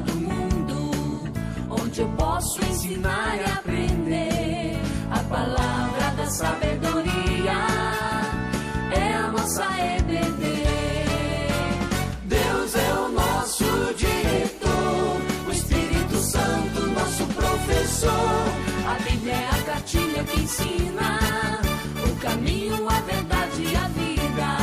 escola do mundo, onde eu posso ensinar e aprender. A palavra da sabedoria é a nossa EBD. Deus é o nosso diretor, o Espírito Santo nosso professor. A Bíblia é a cartilha que ensina o caminho, a verdade e a vida.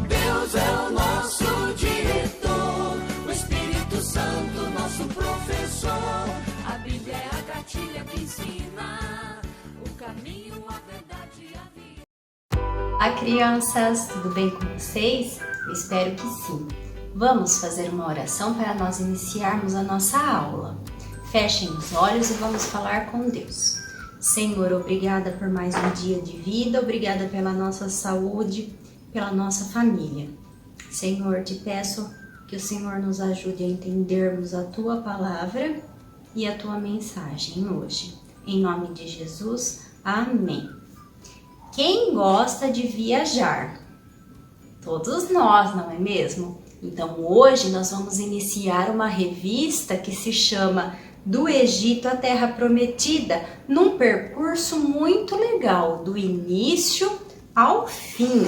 Deus é o nosso diretor, o Espírito Santo nosso professor. A Bíblia é a cartilha que ensina o caminho, a verdade e a vida. Olá, crianças, tudo bem com vocês? Eu espero que sim. Vamos fazer uma oração para nós iniciarmos a nossa aula. Fechem os olhos e vamos falar com Deus. Senhor, obrigada por mais um dia de vida, obrigada pela nossa saúde, pela nossa família. Senhor, te peço que o Senhor nos ajude a entendermos a Tua palavra e a Tua mensagem hoje. Em nome de Jesus, amém. Quem gosta de viajar? Todos nós, não é mesmo? Então hoje nós vamos iniciar uma revista que se chama Do Egito à Terra Prometida, num percurso muito legal, do início ao fim.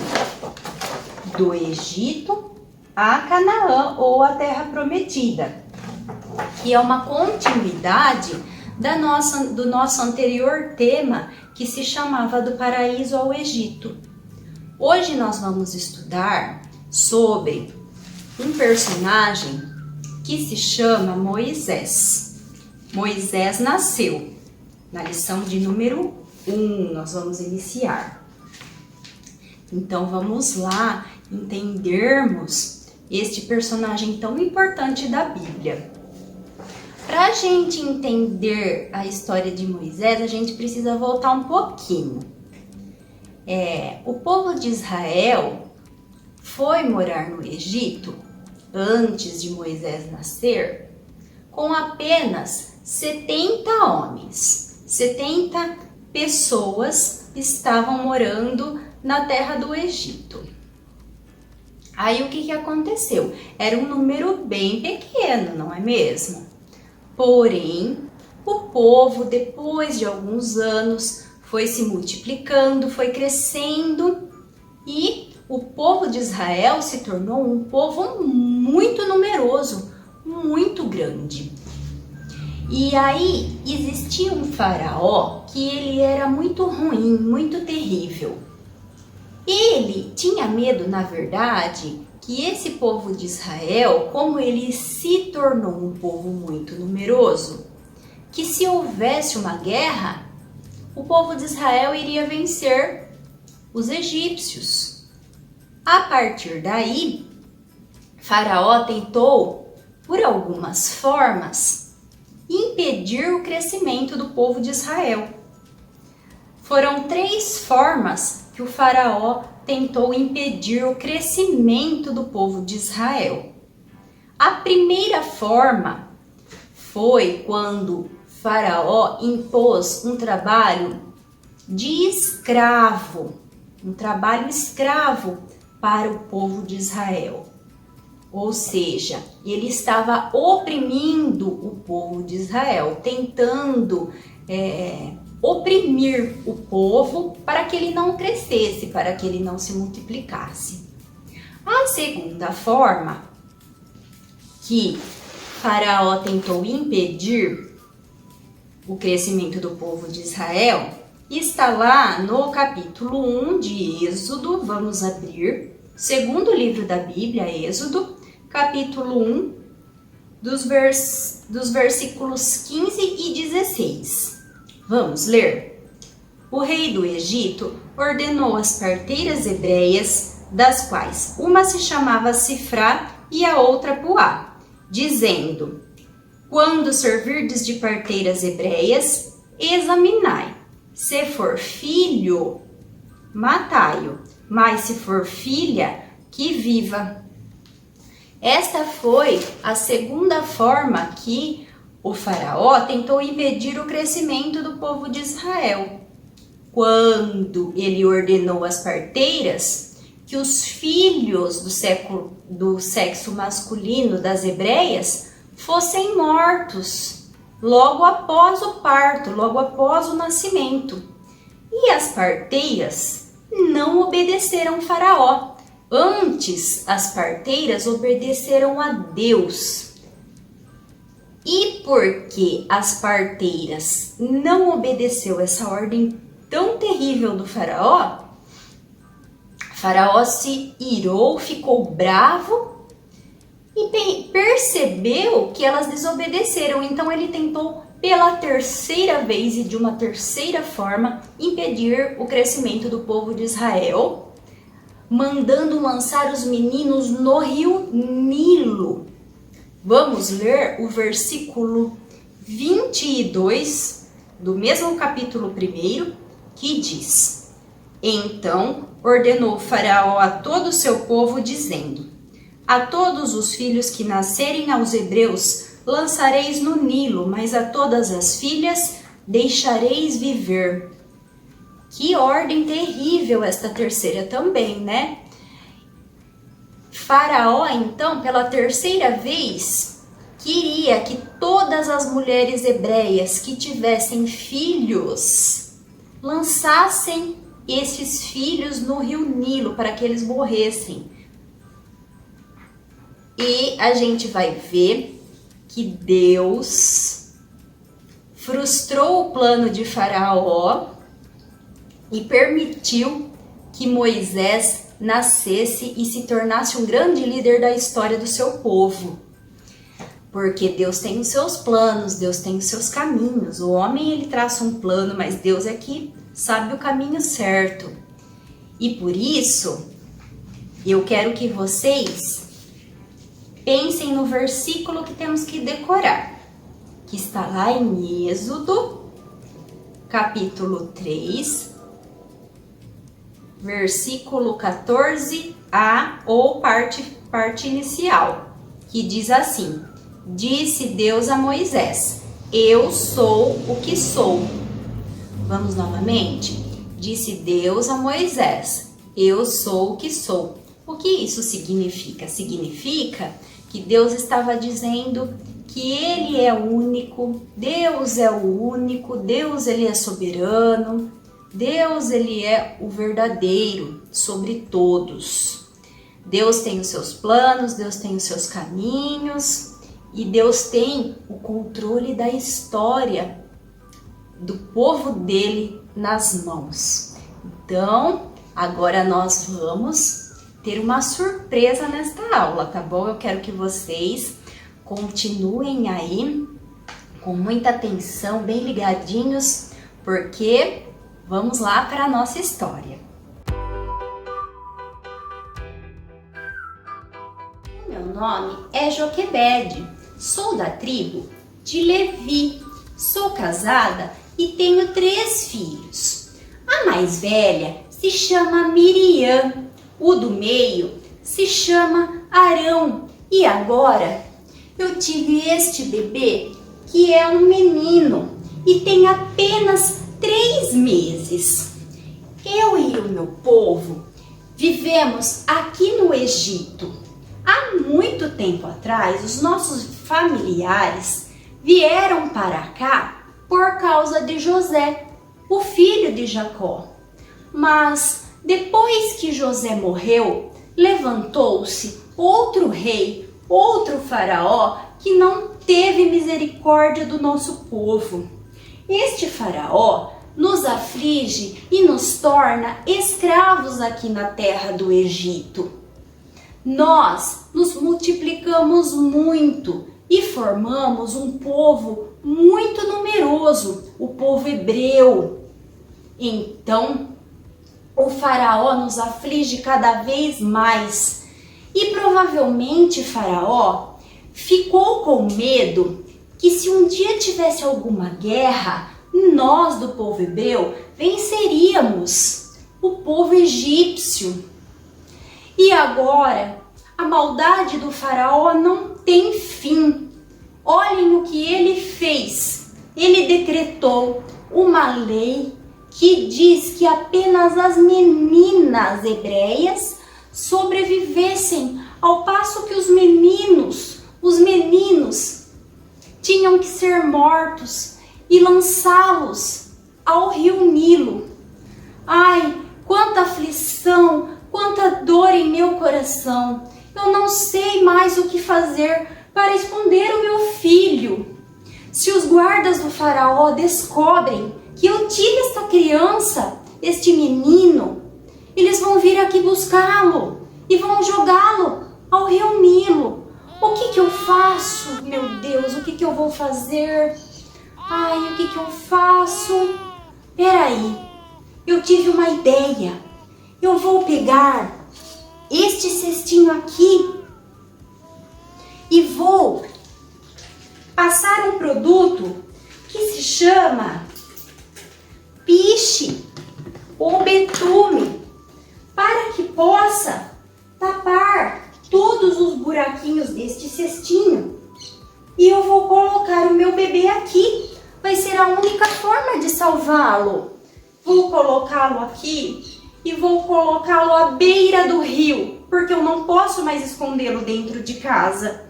Do Egito a Canaã ou a Terra Prometida, que é uma continuidade do nosso anterior tema, que se chamava Do Paraíso ao Egito. Hoje nós vamos estudar sobre um personagem que se chama Moisés. Moisés nasceu. Na lição de número 1, nós vamos iniciar. Então vamos lá entendermos este personagem tão importante da Bíblia. Para a gente entender a história de Moisés, a gente precisa voltar um pouquinho. O povo de Israel foi morar no Egito antes de Moisés nascer com apenas 70 homens. 70 pessoas estavam morando na terra do Egito. Aí o que aconteceu? Era um número bem pequeno, não é mesmo? Porém, o povo, depois de alguns anos, foi se multiplicando, foi crescendo e o povo de Israel se tornou um povo muito numeroso, muito grande. E aí existia um faraó que ele era muito ruim, muito terrível. Ele tinha medo, na verdade, que esse povo de Israel, como ele se tornou um povo muito numeroso, que se houvesse uma guerra, o povo de Israel iria vencer os egípcios. A partir daí, Faraó tentou, por algumas formas, impedir o crescimento do povo de Israel. Foram 3 formas que o Faraó tentou impedir o crescimento do povo de Israel. A primeira forma foi quando Faraó impôs um trabalho de escravo, um trabalho escravo para o povo de Israel. Ou seja, ele estava oprimindo o povo de Israel, tentando oprimir o povo para que ele não crescesse, para que ele não se multiplicasse. A segunda forma que Faraó tentou impedir o crescimento do povo de Israel está lá no capítulo 1 de Êxodo. Vamos abrir, segundo livro da Bíblia, Êxodo, capítulo 1, dos versículos 15 e 16. Vamos ler. O rei do Egito ordenou as parteiras hebreias, das quais uma se chamava Sifrá e a outra Puá, dizendo: quando servirdes de parteiras hebreias, examinai. Se for filho, matai-o, mas se for filha, que viva. Esta foi a segunda forma que o faraó tentou impedir o crescimento do povo de Israel. Quando ele ordenou às parteiras que os filhos do sexo masculino das hebreias fossem mortos logo após o parto, logo após o nascimento. E as parteiras não obedeceram Faraó. Antes, as parteiras obedeceram a Deus. E porque as parteiras não obedeceu essa ordem tão terrível do Faraó, Faraó se irou, ficou bravo e percebeu que elas desobedeceram. Então ele tentou pela terceira vez e de uma terceira forma impedir o crescimento do povo de Israel, mandando lançar os meninos no rio Nilo. Vamos ler o versículo 22 do mesmo capítulo 1, que diz: Então ordenou Faraó a todo o seu povo, dizendo: A todos os filhos que nascerem aos hebreus lançareis no Nilo, mas a todas as filhas deixareis viver. Que ordem terrível esta terceira também, né? Faraó, então, pela terceira vez, queria que todas as mulheres hebreias que tivessem filhos lançassem esses filhos no rio Nilo para que eles morressem. E a gente vai ver que Deus frustrou o plano de Faraó e permitiu que Moisés nascesse e se tornasse um grande líder da história do seu povo. Porque Deus tem os seus planos, Deus tem os seus caminhos. O homem, ele traça um plano, mas Deus é que sabe o caminho certo. E por isso, eu quero que vocês pensem no versículo que temos que decorar, que está lá em Êxodo, capítulo 3, versículo 14a, ou parte inicial, que diz assim: Disse Deus a Moisés: Eu sou o que sou. Vamos novamente? Disse Deus a Moisés: Eu sou o que sou. O que isso significa? Significa que Deus estava dizendo que Ele é único, Deus é o único, Deus ele é soberano, Deus ele é o verdadeiro sobre todos. Deus tem os seus planos, Deus tem os seus caminhos e Deus tem o controle da história do povo dele nas mãos. Então, agora nós vamos ter uma surpresa nesta aula, tá bom? Eu quero que vocês continuem aí com muita atenção, bem ligadinhos, porque vamos lá para a nossa história. O meu nome é Joquebede, sou da tribo de Levi, sou casada e tenho 3 filhos. A mais velha se chama Miriam, o do meio se chama Arão e agora eu tive este bebê que é um menino e tem apenas 3 meses. Eu e o meu povo vivemos aqui no Egito. Há muito tempo atrás, os nossos familiares vieram para cá por causa de José, o filho de Jacó. Mas depois que José morreu, levantou-se outro rei, outro faraó, que não teve misericórdia do nosso povo. Este faraó nos aflige e nos torna escravos aqui na terra do Egito. Nós nos multiplicamos muito e formamos um povo muito numeroso, o povo hebreu. Então, o faraó nos aflige cada vez mais e provavelmente Faraó ficou com medo que se um dia tivesse alguma guerra, nós do povo hebreu venceríamos o povo egípcio. E agora a maldade do faraó não tem fim. Olhem o que ele fez. Ele decretou uma lei que diz que apenas as meninas hebreias sobrevivessem, ao passo que os meninos tinham que ser mortos e lançá-los ao rio Nilo. Ai, quanta aflição, quanta dor em meu coração. Eu não sei mais o que fazer para esconder o meu filho. Se os guardas do faraó descobrem que eu tive esta criança, este menino, eles vão vir aqui buscá-lo e vão jogá-lo ao rio Nilo. O que eu faço? Meu Deus, o que eu vou fazer? Ai, o que eu faço? Peraí, eu tive uma ideia. Eu vou pegar este cestinho aqui e vou passar um produto que se chama piche ou betume, para que possa tapar todos os buraquinhos deste cestinho. E eu vou colocar o meu bebê aqui. Vai ser a única forma de salvá-lo. Vou colocá-lo aqui e vou colocá-lo à beira do rio, porque eu não posso mais escondê-lo dentro de casa.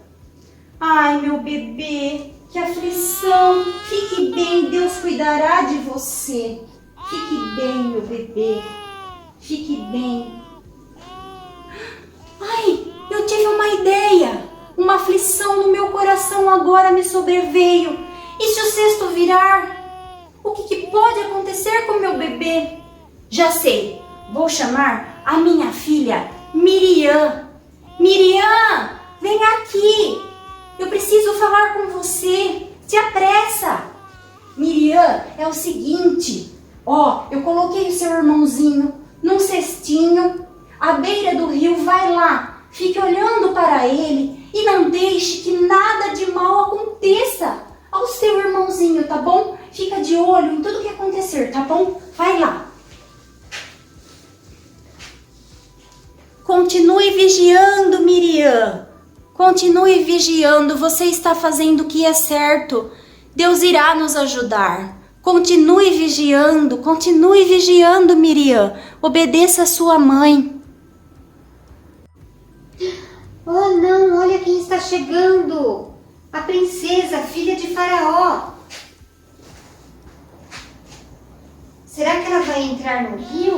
Ai, meu bebê, que aflição. Fique bem, Deus cuidará de você. Fique bem, meu bebê. Fique bem. Ai, eu tive uma ideia. Uma aflição no meu coração agora me sobreveio. E se o cesto virar? O que pode acontecer com meu bebê? Já sei, vou chamar a minha filha Miriam. Miriam, vem aqui. Eu preciso falar com você. Se apressa. Miriam, é o seguinte. Ó, eu coloquei o seu irmãozinho num cestinho à beira do rio. Vai lá, fique olhando para ele e não deixe que nada de mal aconteça ao seu irmãozinho, tá bom? Fica de olho em tudo que acontecer, tá bom? Vai lá. Continue vigiando, Miriam. Continue vigiando. Você está fazendo o que é certo. Deus irá nos ajudar. Continue vigiando, Miriam. Obedeça a sua mãe. Oh não, olha quem está chegando. A princesa, filha de Faraó. Será que ela vai entrar no rio?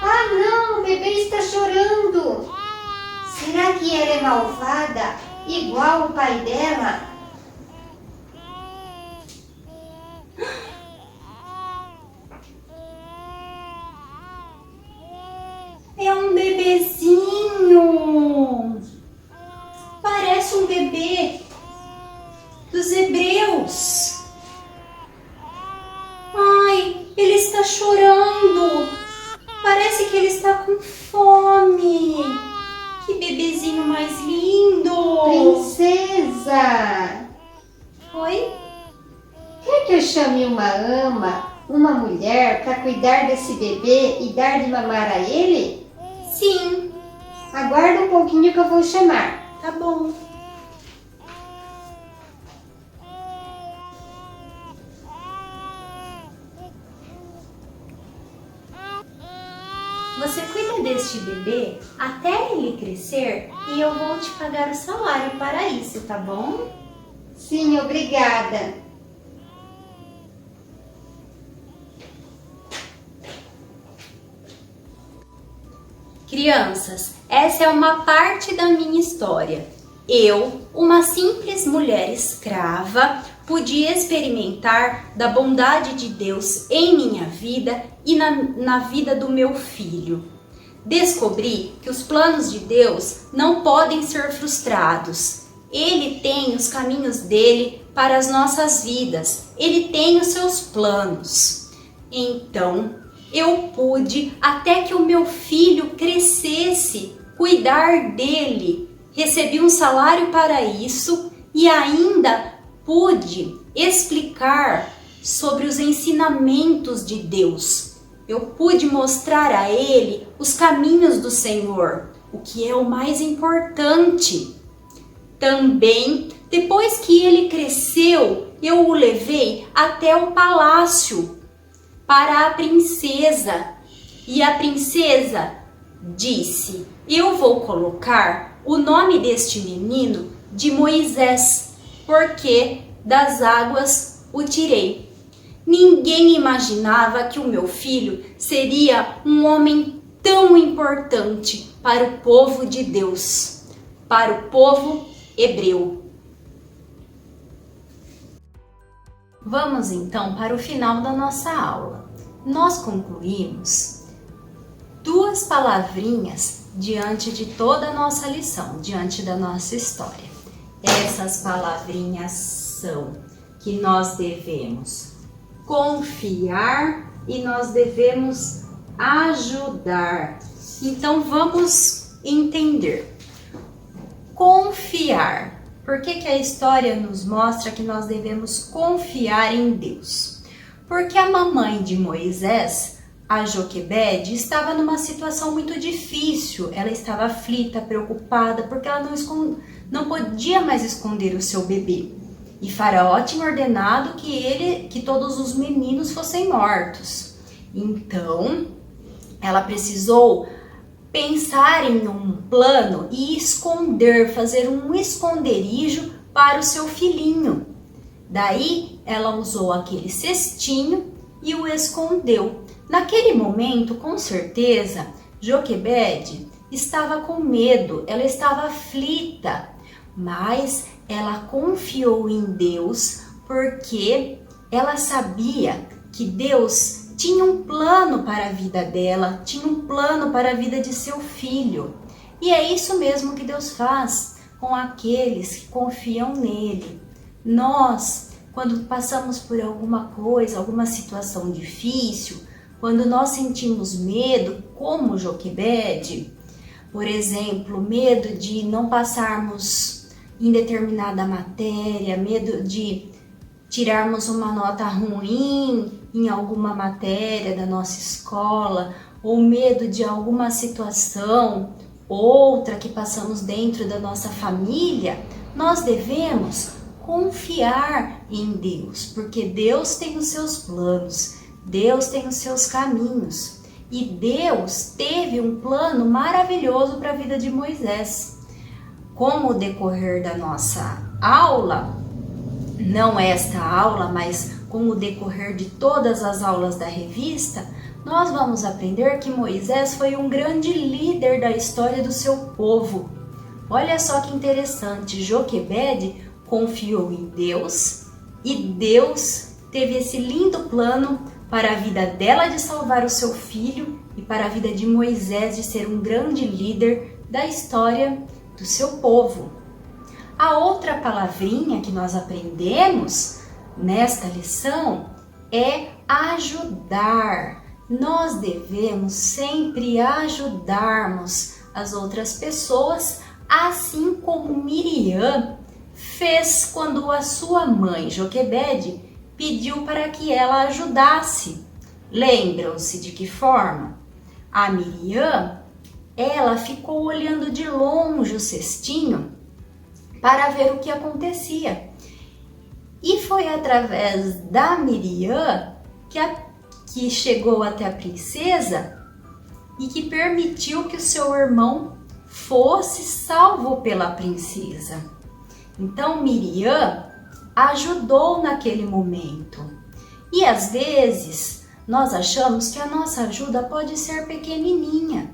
Ah não, o bebê está chorando. Será que ela é malvada, igual o pai dela? É um bebezinho. Parece um bebê dos hebreus. Ai, ele está chorando. Parece que ele está com fome. Que bebezinho mais lindo. Princesa, Oi? quer que eu chame uma ama, uma mulher, para cuidar desse bebê e dar de mamar a ele? Sim, Aguarda um pouquinho que eu vou chamar. tá bom. Você cuida deste bebê até ele crescer e eu vou te pagar o salário para isso, tá bom? Sim, obrigada. Crianças, essa é uma parte da minha história. Eu, uma simples mulher escrava, podia experimentar da bondade de Deus em minha vida e na vida do meu filho. Descobri que os planos de Deus não podem ser frustrados. Ele tem os caminhos dele para as nossas vidas. Ele tem os seus planos. Então, eu pude, até que o meu filho crescesse, cuidar dele. Recebi um salário para isso e ainda pude explicar sobre os ensinamentos de Deus. Eu pude mostrar a ele os caminhos do Senhor, o que é o mais importante. Também, depois que ele cresceu, eu o levei até o palácio para a princesa. E a princesa disse: eu vou colocar o nome deste menino de Moisés, porque das águas o tirei. Ninguém imaginava que o meu filho seria um homem tão importante para o povo de Deus, para o povo hebreu. Vamos então para o final da nossa aula. Nós concluímos 2 palavrinhas diante de toda a nossa lição, diante da nossa história. Essas palavrinhas são que nós devemos confiar e nós devemos ajudar. Então vamos entender. Confiar. Por que a história nos mostra que nós devemos confiar em Deus? Porque a mamãe de Moisés, a Joquebede, estava numa situação muito difícil. Ela estava aflita, preocupada, porque ela não podia mais esconder o seu bebê. E Faraó tinha ordenado que todos os meninos fossem mortos. Então, ela precisou pensar em um plano e esconder, fazer um esconderijo para o seu filhinho. Daí, ela usou aquele cestinho e o escondeu. Naquele momento, com certeza, Joquebede estava com medo, ela estava aflita, mas ela confiou em Deus porque ela sabia que Deus tinha um plano para a vida dela, tinha um plano para a vida de seu filho. E é isso mesmo que Deus faz com aqueles que confiam nele. Nós, quando passamos por alguma coisa, alguma situação difícil, quando nós sentimos medo, como Joquebede, por exemplo, medo de não passarmos em determinada matéria, medo de tirarmos uma nota ruim em alguma matéria da nossa escola, ou medo de alguma situação, outra que passamos dentro da nossa família, nós devemos confiar em Deus, porque Deus tem os seus planos, Deus tem os seus caminhos, e Deus teve um plano maravilhoso para a vida de Moisés. Com o decorrer da nossa aula, não esta aula, mas com o decorrer de todas as aulas da revista, nós vamos aprender que Moisés foi um grande líder da história do seu povo. Olha só que interessante, Joquebede confiou em Deus e Deus teve esse lindo plano para a vida dela de salvar o seu filho e para a vida de Moisés de ser um grande líder da história do seu povo. A outra palavrinha que nós aprendemos nesta lição é ajudar. Nós devemos sempre ajudarmos as outras pessoas, assim como Miriam fez quando a sua mãe, Joquebede, pediu para que ela ajudasse. Lembram-se de que forma? A Miriam, ela ficou olhando de longe o cestinho para ver o que acontecia. E foi através da Miriam que chegou até a princesa e que permitiu que o seu irmão fosse salvo pela princesa. Então Miriam ajudou naquele momento. E às vezes nós achamos que a nossa ajuda pode ser pequenininha.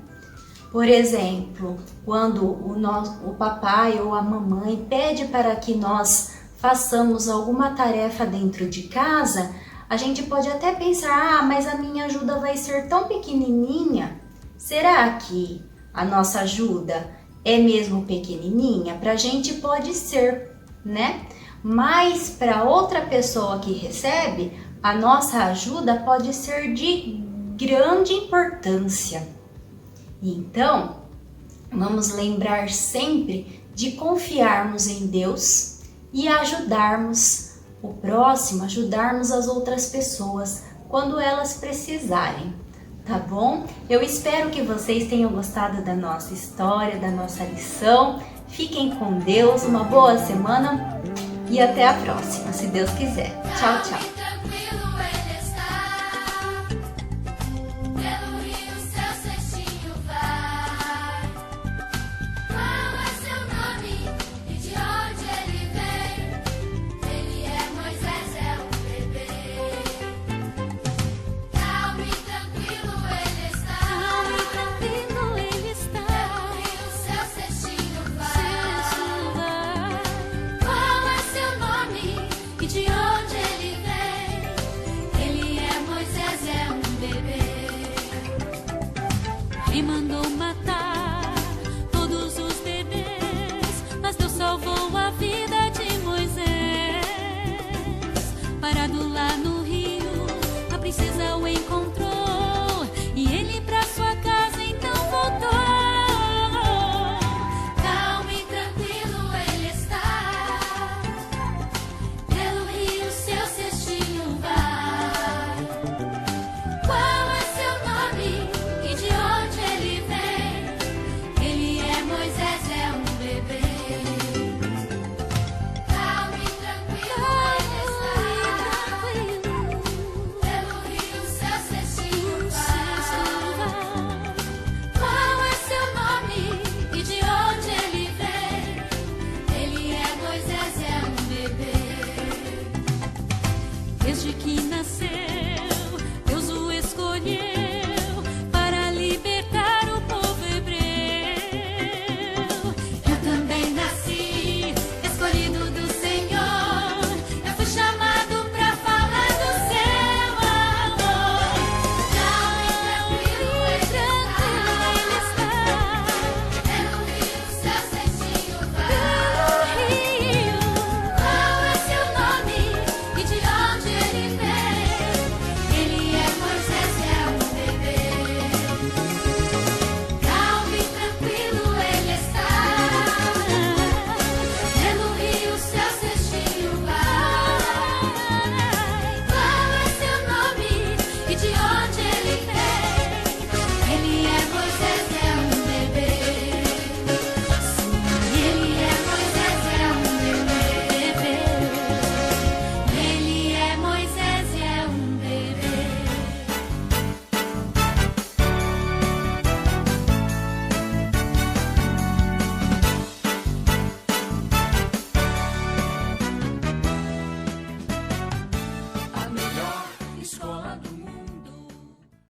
Por exemplo, quando o papai ou a mamãe pede para que nós façamos alguma tarefa dentro de casa, a gente pode até pensar, mas a minha ajuda vai ser tão pequenininha. Será que a nossa ajuda é mesmo pequenininha? Para a gente pode ser, né? Mas para outra pessoa que recebe, a nossa ajuda pode ser de grande importância. Então, vamos lembrar sempre de confiarmos em Deus e ajudarmos o próximo, ajudarmos as outras pessoas quando elas precisarem, tá bom? Eu espero que vocês tenham gostado da nossa história, da nossa lição. Fiquem com Deus, uma boa semana e até a próxima, se Deus quiser. Tchau, tchau! me mandou uma